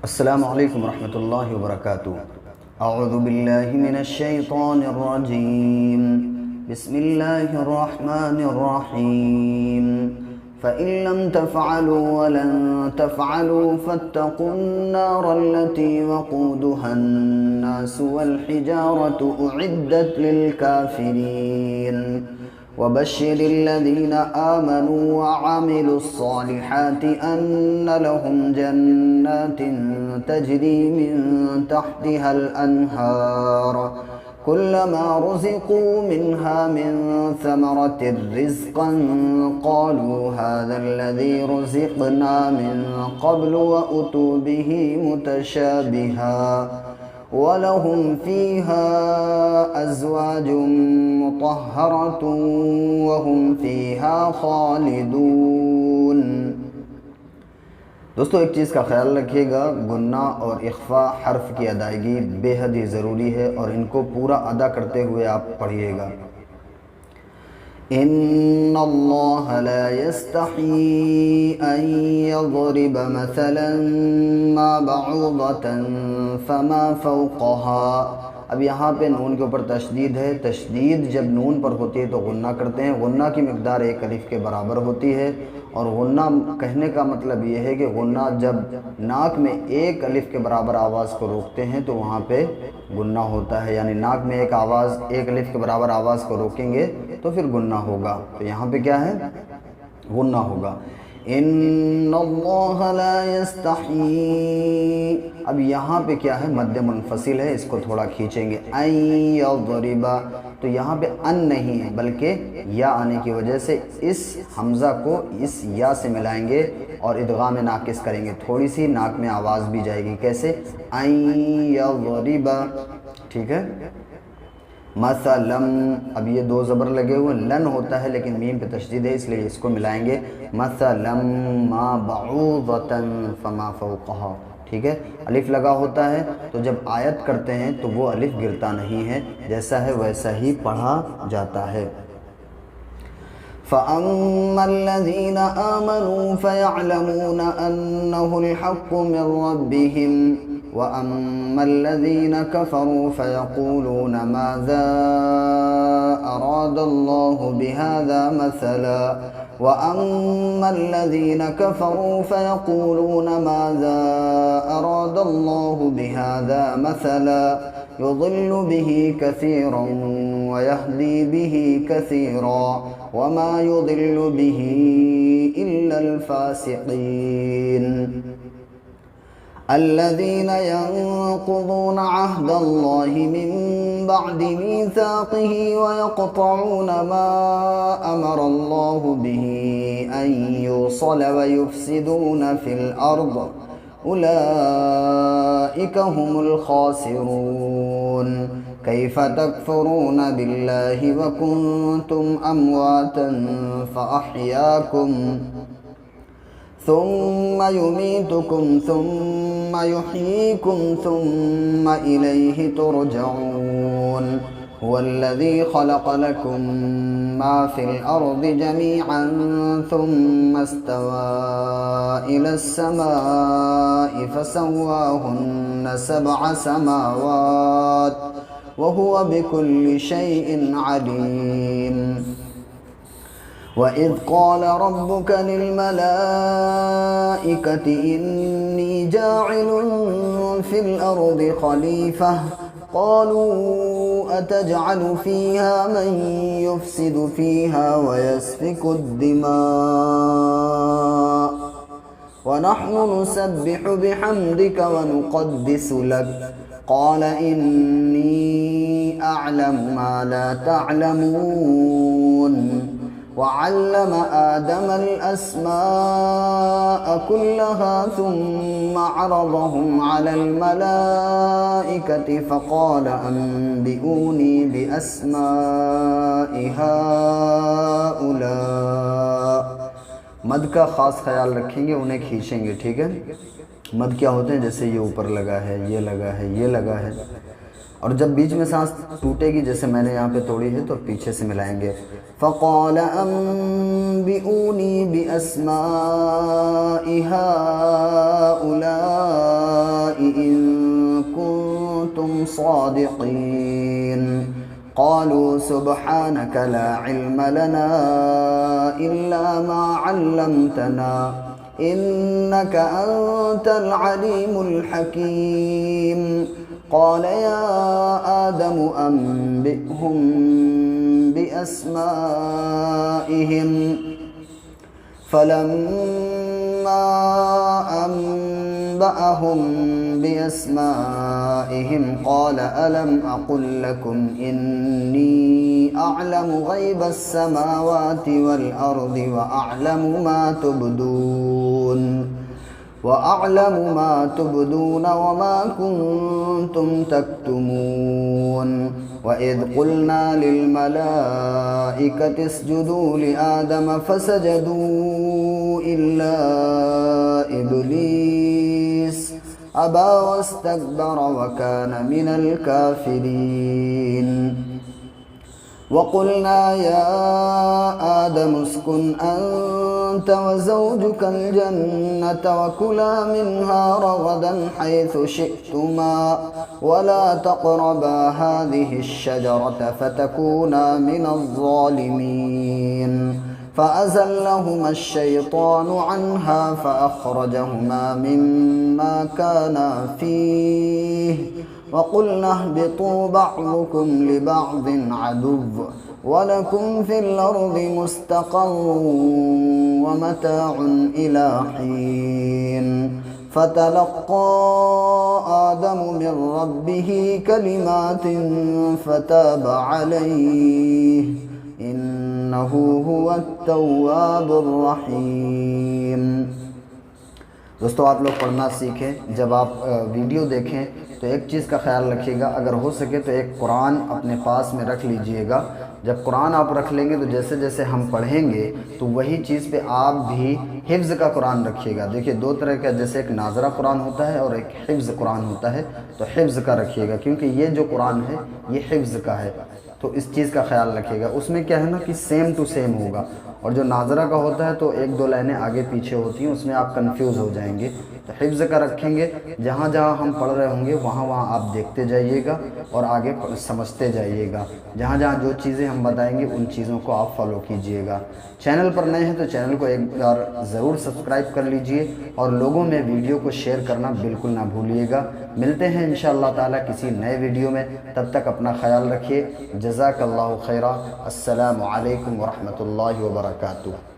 अस्सलामु अलैकुम रहमतुल्लाहि व बरकातुहू। अऊज़ु बिल्लाहि मिनश शैतानिर रजीम। बिस्मिल्लाहिर रहमानिर रहीम। फ़इन लम तफ़अलू व लन तफ़अलू फ़त्तक़ुन नारल्लती वक़ूदुहन नासु वल हिजारतु उइद्दत लिल काफ़िरीन। वबश्शिरिल्लज़ीना आमनू वअमिलुस्सॉलिहाति अन्न लहुम जन्नातिन तजरी मिन तहतिहल अन्हार कुल्लमा रुज़िक़ू मिन्हा मिन समरतिर रिज़्क़न क़ालू हाज़ाल्लज़ी रुज़िक़ना मिन क़ब्लु व उतू बिही मुतशाबिहा वलहुम फ़ीहा अज़वाजुम मुतहहरतुन वहुम फ़ीहा ख़ालिदून। दोस्तों, एक चीज़ का ख्याल रखिएगा, गुन्ना और इख्फ़ा हर्फ की अदायगी बेहद ही ज़रूरी है और इनको पूरा अदा करते हुए आप पढ़िएगा। इन्नल्लाह ला यस्तही अन यज़रिब मसलन मा बऊदतन फमा फ़ौक़हा। अब यहाँ पे नून के ऊपर तशदीद है। तशदीद जब नून पर होती है तो गुन्ना करते हैं। गुन्ना की मिक़दार एक अलिफ के बराबर होती है और गुन्ना कहने का मतलब ये है कि गुन्ना जब नाक में एक अलिफ के बराबर आवाज़ को रोकते हैं तो वहाँ पे गुन्ना होता है, यानी नाक में एक अलिफ के बराबर आवाज़ को रोकेंगे तो फिर गुन्ना होगा। तो यहाँ पे क्या है? गुन्ना होगा। इन्नल्लाह ला यस्तही। अब यहाँ पे क्या है? मद्दे मुनफसिल है, इसको थोड़ा खींचेंगे। अन यज़रिबा, तो यहाँ पे अन नहीं है बल्कि या आने की वजह से इस हमज़ा को इस या से मिलाएंगे और इदगाम नाकिस करेंगे। थोड़ी सी नाक में आवाज़ भी जाएगी। कैसे? अन यज़रिबा, ठीक है। मसलम, अब ये दो ज़बर लगे हुए, लन होता है लेकिन मीम पे तशदीद है इसलिए इसको मिलाएंगे। मसलम मा बऊदतन फमा फ़ौक़हा, ठीक है। अलिफ लगा होता है तो जब आयत करते हैं तो वो अलिफ गिरता नहीं है, जैसा है वैसा ही पढ़ा जाता है। फ़अम्मल्लज़ीना आमनू फ़यअलमूना अन्नहुल हक़्क़ु मिन रब्बिहिम व अम्मल्लज़ीना कफ़रू फ़यक़ूलूना माज़ा अरादल्लाहु बिहाज़ा मसला व अम्मल्लज़ीना कफ़रू फ़यक़ूलूना माज़ा अरादल्लाहु बिहाज़ा मसला युज़िल्लु बिही कसीरन व यहदी बिही कसीरा वमा युज़िल्लु बिही इल्लल फ़ासिक़ीन। الذين ينقضون عهد الله من بعد ميثاقه ويقطعون ما أمر الله به أن يوصل ويفسدون في الأرض أولئك هم الخاسرون كيف تكفرون بالله وكنتم أمواتا فأحياكم ثم يميتكم ثم يحييكم ثم إليه ترجعون هو الذي خلق لكم ما في الأرض جميعا ثم استوى إلى السماء فسواهن 7 سماوات وهو بكل شيء عليم। وإذ قال ربك للملائكة إني جاعل في الأرض خليفة قالوا أتجعل فيها من يفسد فيها ويسفك الدماء ونحن نسبح بحمدك ونقدس لك قال إني أعلم ما لا تعلمون وعلم آدم الأسماء كلها ثم عرضهم على الملائكة فقال أنبئوني بأسماء هؤلاء। मद का ख़ास ख्याल रखेंगे, उन्हें खींचेंगे, ठीक है। मद क्या होते हैं? जैसे ये ऊपर लगा है, ये लगा है, ये लगा है, और जब बीच में सांस टूटेगी, जैसे मैंने यहाँ पे तोड़ी है, तो पीछे से मिलाएंगे। फ़क़ाल अम्बिऊनी बिअस्माइ हाउला الصادقين قالوا سبحانك لا علم لنا إلا ما علمتنا إنك أنت العليم الحكيم قال يا آدم أنبئهم بأسمائهم فلما أنبأهم بأسمائهم قال ألم أقل لكم إني أعلم غيب السماوات والأرض وأعلم ما تبدون وما كنتم تكتمون وإذ قلنا للملائكة اسجدوا لآدم فسجدوا إلا إبليس أبى واستكبر وكان من الكافرين وقلنا يا آدم اسكن أنت وزوجك الجنة وكلا منها رغدا حيث شئتما ولا تقربا هذه الشجرة فتكونا من الظالمين فأزلهما الشيطان عنها فأخرجهما مما كانا فيه وقلنا اهبطوا بعضكم لبعض عدو ولكم في الأرض مستقر ومتاع إلى حين فتلقى آدم من ربه كلمات فتاب عليه إنه هو التواب الرحيم। दोस्तों आप लोग पढ़ना सीखें। जब आप वीडियो देखें तो एक चीज़ का ख्याल रखिएगा, अगर हो सके तो एक कुरान अपने पास में रख लीजिएगा। जब कुरान आप रख लेंगे तो जैसे जैसे हम पढ़ेंगे तो वही चीज़ पे आप भी हिफ्ज़ का कुरान रखिएगा। देखिए दो तरह का, जैसे एक नाज़रा कुरान होता है और एक हिफ्ज़ कुरान होता है, तो हिफ्ज़ का रखिएगा क्योंकि ये जो कुरान है ये हिफ्ज़ का है, तो इस चीज़ का ख्याल रखिएगा। उसमें क्या है ना कि सेम टू सेम होगा, और जो नाज़रा का होता है तो एक दो लाइनें आगे पीछे होती हैं, उसमें आप कंफ्यूज हो जाएंगे। तो हिफ्ज़ का रखेंगे, जहाँ जहाँ हम पढ़ रहे होंगे वहाँ वहाँ आप देखते जाइएगा और आगे समझते जाइएगा। जहाँ जहाँ जो चीज़ें हम बताएंगे उन चीज़ों को आप फॉलो कीजिएगा। चैनल पर नए हैं तो चैनल को एक बार ज़रूर सब्सक्राइब कर लीजिए और लोगों में वीडियो को शेयर करना बिल्कुल ना भूलिएगा। मिलते हैं इंशाअल्लाह ताला किसी नए वीडियो में, तब तक अपना ख्याल रखिए। जज़ाकल्लाहु खैरा। अस्सलामु अलैकुम व रहमतुल्लाहि व बरकातुहू।